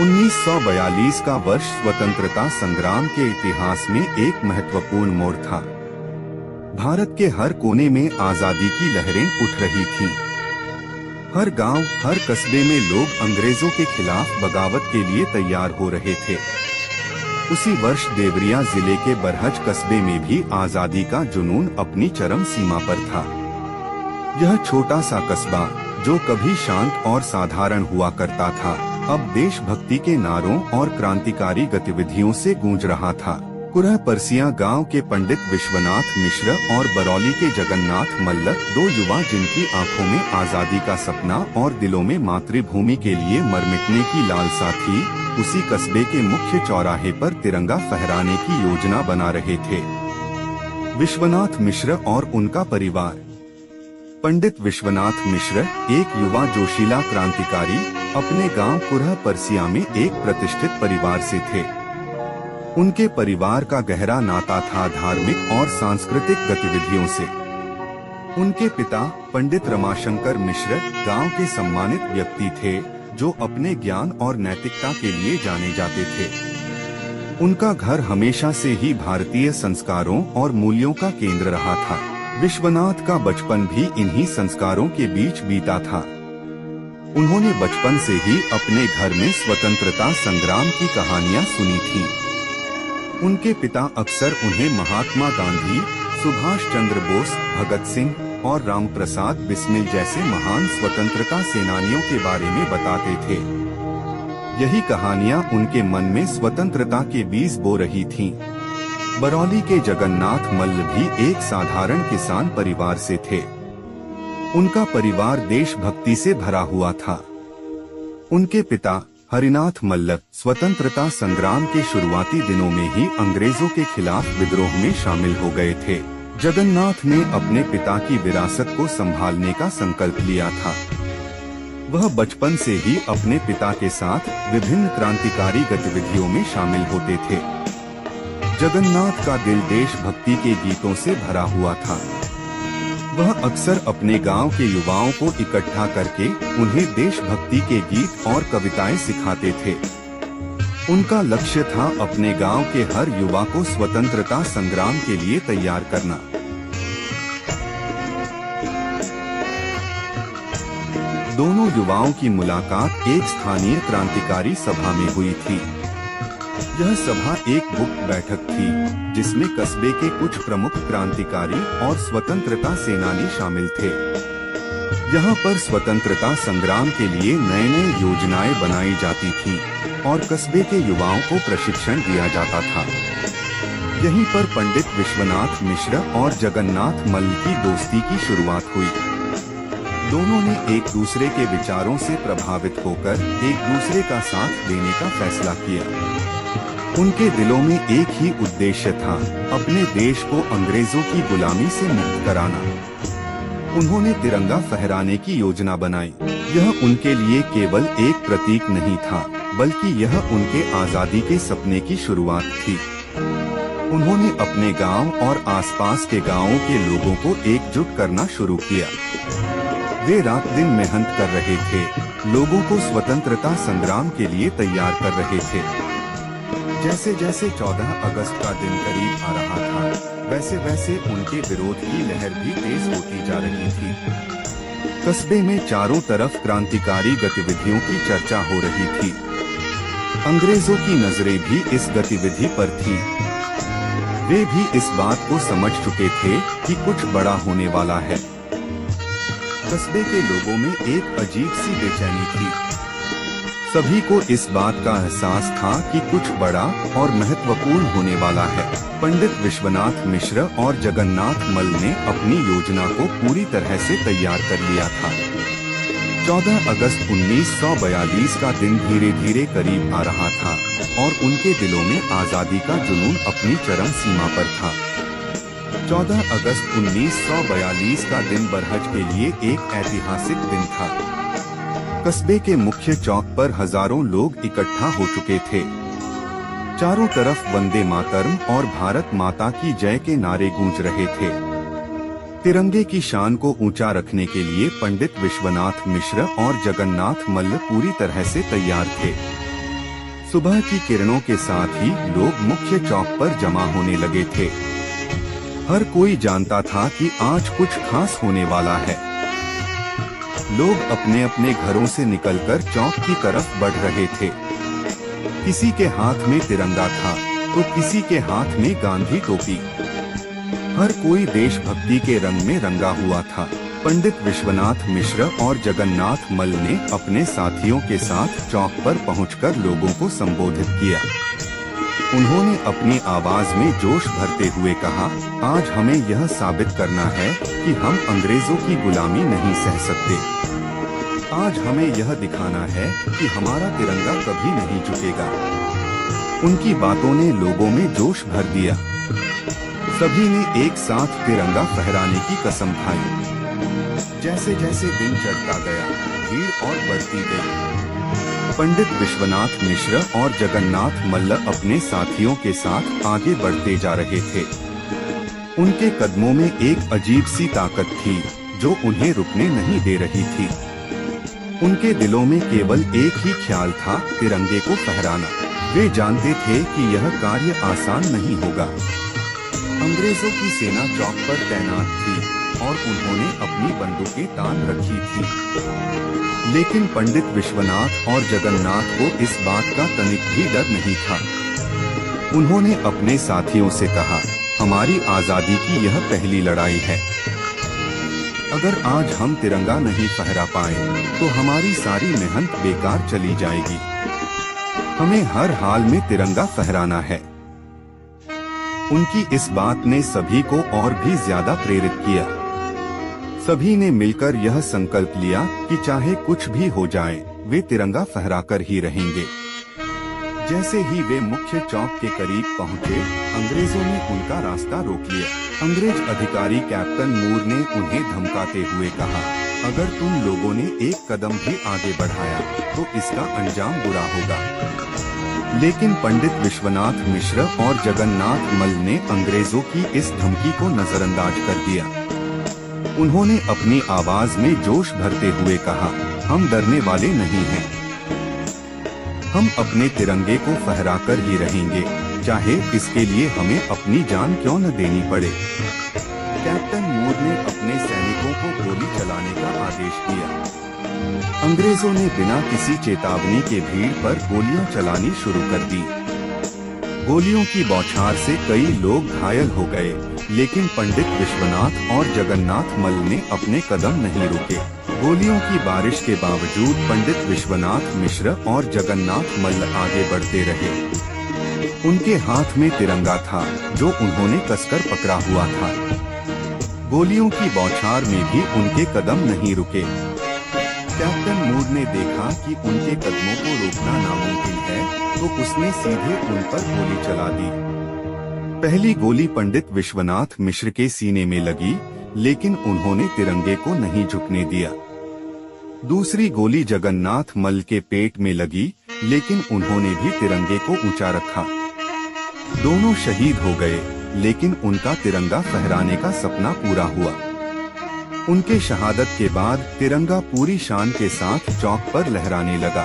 1942 का वर्ष स्वतंत्रता संग्राम के इतिहास में एक महत्वपूर्ण मोड़ था। भारत के हर कोने में आजादी की लहरें उठ रही थीं। हर गांव, हर कस्बे में लोग अंग्रेजों के खिलाफ बगावत के लिए तैयार हो रहे थे। उसी वर्ष देवरिया जिले के बरहज कस्बे में भी आजादी का जुनून अपनी चरम सीमा पर था। यह छोटा सा कस्बा, जो कभी शांत और साधारण हुआ करता था, अब देशभक्ति के नारों और क्रांतिकारी गतिविधियों से गूंज रहा था। कुरह परसिया गांव के पंडित विश्वनाथ मिश्र और बरौली के जगन्नाथ मल्ल, दो युवा जिनकी आंखों में आजादी का सपना और दिलों में मातृभूमि के लिए मर मिटने की लालसा थी, उसी कस्बे के मुख्य चौराहे पर तिरंगा फहराने की योजना बना रहे थे। विश्वनाथ मिश्र और उनका परिवार। पंडित विश्वनाथ मिश्र एक युवा जोशीला क्रांतिकारी अपने गांव कुरह परसिया में एक प्रतिष्ठित परिवार से थे। उनके परिवार का गहरा नाता था धार्मिक और सांस्कृतिक गतिविधियों से। उनके पिता पंडित रमाशंकर मिश्र गांव के सम्मानित व्यक्ति थे, जो अपने ज्ञान और नैतिकता के लिए जाने जाते थे। उनका घर हमेशा से ही भारतीय संस्कारों और मूल्यों का केंद्र रहा था। विश्वनाथ का बचपन भी इन्हीं संस्कारों के बीच बीता था। उन्होंने बचपन से ही अपने घर में स्वतंत्रता संग्राम की कहानियां सुनी थीं। उनके पिता अक्सर उन्हें महात्मा गांधी, सुभाष चंद्र बोस, भगत सिंह और रामप्रसाद बिस्मिल जैसे महान स्वतंत्रता सेनानियों के बारे में बताते थे। यही कहानियां उनके मन में स्वतंत्रता के बीज बो रही थीं। बरौली के जगन्नाथ मल्ल भी एक साधारण किसान परिवार से थे। उनका परिवार देशभक्ति से भरा हुआ था। उनके पिता हरिनाथ मल्ल स्वतंत्रता संग्राम के शुरुआती दिनों में ही अंग्रेजों के खिलाफ विद्रोह में शामिल हो गए थे। जगन्नाथ ने अपने पिता की विरासत को संभालने का संकल्प लिया था। वह बचपन से ही अपने पिता के साथ विभिन्न क्रांतिकारी गतिविधियों में शामिल होते थे। जगन्नाथ का दिल देशभक्ति के गीतों से भरा हुआ था। वह अक्सर अपने गांव के युवाओं को इकट्ठा करके उन्हें देशभक्ति के गीत और कविताएं सिखाते थे। उनका लक्ष्य था अपने गांव के हर युवा को स्वतंत्रता संग्राम के लिए तैयार करना। दोनों युवाओं की मुलाकात एक स्थानीय क्रांतिकारी सभा में हुई थी। यह सभा एक गुप्त बैठक थी, जिसमें कस्बे के कुछ प्रमुख क्रांतिकारी और स्वतंत्रता सेनानी शामिल थे। यहाँ पर स्वतंत्रता संग्राम के लिए नए नए योजनाएं बनाई जाती थीं और कस्बे के युवाओं को प्रशिक्षण दिया जाता था। यहीं पर पंडित विश्वनाथ मिश्र और जगन्नाथ मल्ल की दोस्ती की शुरुआत हुई। दोनों ने एक दूसरे के विचारों से प्रभावित होकर एक दूसरे का साथ देने का फैसला किया। उनके दिलों में एक ही उद्देश्य था, अपने देश को अंग्रेजों की गुलामी से मुक्त कराना। उन्होंने तिरंगा फहराने की योजना बनाई। यह उनके लिए केवल एक प्रतीक नहीं था, बल्कि यह उनके आजादी के सपने की शुरुआत थी। उन्होंने अपने गांव और आसपास के गांवों के लोगों को एकजुट करना शुरू किया। वे रात दिन मेहनत कर रहे थे, लोगों को स्वतंत्रता संग्राम के लिए तैयार कर रहे थे। जैसे जैसे 14 अगस्त का दिन करीब आ रहा था, वैसे वैसे उनके विरोध की लहर भी तेज होती जा रही थी। कस्बे में चारों तरफ क्रांतिकारी गतिविधियों की चर्चा हो रही थी। अंग्रेजों की नजरें भी इस गतिविधि पर थी। वे भी इस बात को समझ चुके थे कि कुछ बड़ा होने वाला है। कस्बे के लोगों में एक अजीब सी बेचैनी थी। सभी को इस बात का एहसास था कि कुछ बड़ा और महत्वपूर्ण होने वाला है। पंडित विश्वनाथ मिश्र और जगन्नाथ मल्ल ने अपनी योजना को पूरी तरह से तैयार कर लिया था। 14 अगस्त 1942 का दिन धीरे धीरे करीब आ रहा था और उनके दिलों में आजादी का जुनून अपनी चरम सीमा पर था। 14 अगस्त 1942 का दिन बरहज के लिए एक ऐतिहासिक दिन था। कस्बे के मुख्य चौक पर हजारों लोग इकट्ठा हो चुके थे। चारों तरफ वंदे मातरम और भारत माता की जय के नारे गूंज रहे थे। तिरंगे की शान को ऊंचा रखने के लिए पंडित विश्वनाथ मिश्र और जगन्नाथ मल्ल पूरी तरह से तैयार थे। सुबह की किरणों के साथ ही लोग मुख्य चौक पर जमा होने लगे थे। हर कोई जानता था कि आज कुछ खास होने वाला है। लोग अपने अपने घरों से निकलकर चौक की तरफ बढ़ रहे थे। किसी के हाथ में तिरंगा था तो किसी के हाथ में गांधी टोपी। हर कोई देशभक्ति के रंग में रंगा हुआ था। पंडित विश्वनाथ मिश्र और जगन्नाथ मल्ल ने अपने साथियों के साथ चौक पर पहुंचकर लोगों को संबोधित किया। उन्होंने अपनी आवाज में जोश भरते हुए कहा, आज हमें यह साबित करना है कि हम अंग्रेजों की गुलामी नहीं सह सकते। आज हमें यह दिखाना है कि हमारा तिरंगा कभी नहीं झुकेगा। उनकी बातों ने लोगों में जोश भर दिया। सभी ने एक साथ तिरंगा फहराने की कसम खाई। जैसे जैसे दिन चढ़ता गया, भीड़ और बढ़ती गई। पंडित विश्वनाथ मिश्र और जगन्नाथ मल्ल अपने साथियों के साथ आगे बढ़ते जा रहे थे। उनके कदमों में एक अजीब सी ताकत थी जो उन्हें रुकने नहीं दे रही थी। उनके दिलों में केवल एक ही ख्याल था, तिरंगे को फहराना। वे जानते थे कि यह कार्य आसान नहीं होगा। अंग्रेजों की सेना चौक पर तैनात थी और उन्होंने अपनी बंदूकें तान रखी थी। लेकिन पंडित विश्वनाथ और जगन्नाथ को इस बात का तनिक भी डर नहीं था। उन्होंने अपने साथियों से कहा, हमारी आजादी की यह पहली लड़ाई है। अगर आज हम तिरंगा नहीं फहरा पाए तो हमारी सारी मेहनत बेकार चली जाएगी। हमें हर हाल में तिरंगा फहराना है। उनकी इस बात ने सभी को और भी ज्यादा प्रेरित किया। सभी ने मिलकर यह संकल्प लिया कि चाहे कुछ भी हो जाए, वे तिरंगा फहराकर ही रहेंगे। जैसे ही वे मुख्य चौक के करीब पहुंचे, अंग्रेजों ने उनका रास्ता रोक लिया। अंग्रेज अधिकारी कैप्टन मूर ने उन्हें धमकाते हुए कहा, अगर तुम लोगों ने एक कदम भी आगे बढ़ाया तो इसका अंजाम बुरा होगा। लेकिन पंडित विश्वनाथ मिश्र और जगन्नाथ मल्ल ने अंग्रेजों की इस धमकी को नजरअंदाज कर दिया। उन्होंने अपनी आवाज में जोश भरते हुए कहा, हम डरने वाले नहीं हैं। हम अपने तिरंगे को फहराकर ही रहेंगे, चाहे इसके लिए हमें अपनी जान क्यों न देनी पड़े। कैप्टन मूर ने अपने सैनिकों को गोली चलाने का आदेश दिया। अंग्रेजों ने बिना किसी चेतावनी के भीड़ पर गोलियां चलानी शुरू कर दी। गोलियों की बौछार से कई लोग घायल हो गए, लेकिन पंडित विश्वनाथ और जगन्नाथ मल्ल ने अपने कदम नहीं रोके। गोलियों की बारिश के बावजूद पंडित विश्वनाथ मिश्र और जगन्नाथ मल्ल आगे बढ़ते रहे। उनके हाथ में तिरंगा था जो उन्होंने कसकर पकड़ा हुआ था। गोलियों की बौछार में भी उनके कदम नहीं रुके। कैप्टन मूर ने देखा कि उनके कदमों को रोकना नामुमकिन है, तो उसने सीधे उन पर गोली चला दी। पहली गोली पंडित विश्वनाथ मिश्र के सीने में लगी, लेकिन उन्होंने तिरंगे को नहीं झुकने दिया। दूसरी गोली जगन्नाथ मल्ल के पेट में लगी, लेकिन उन्होंने भी तिरंगे को ऊंचा रखा। दोनों शहीद हो गए, लेकिन उनका तिरंगा फहराने का सपना पूरा हुआ। उनके शहादत के बाद तिरंगा पूरी शान के साथ चौक पर लहराने लगा।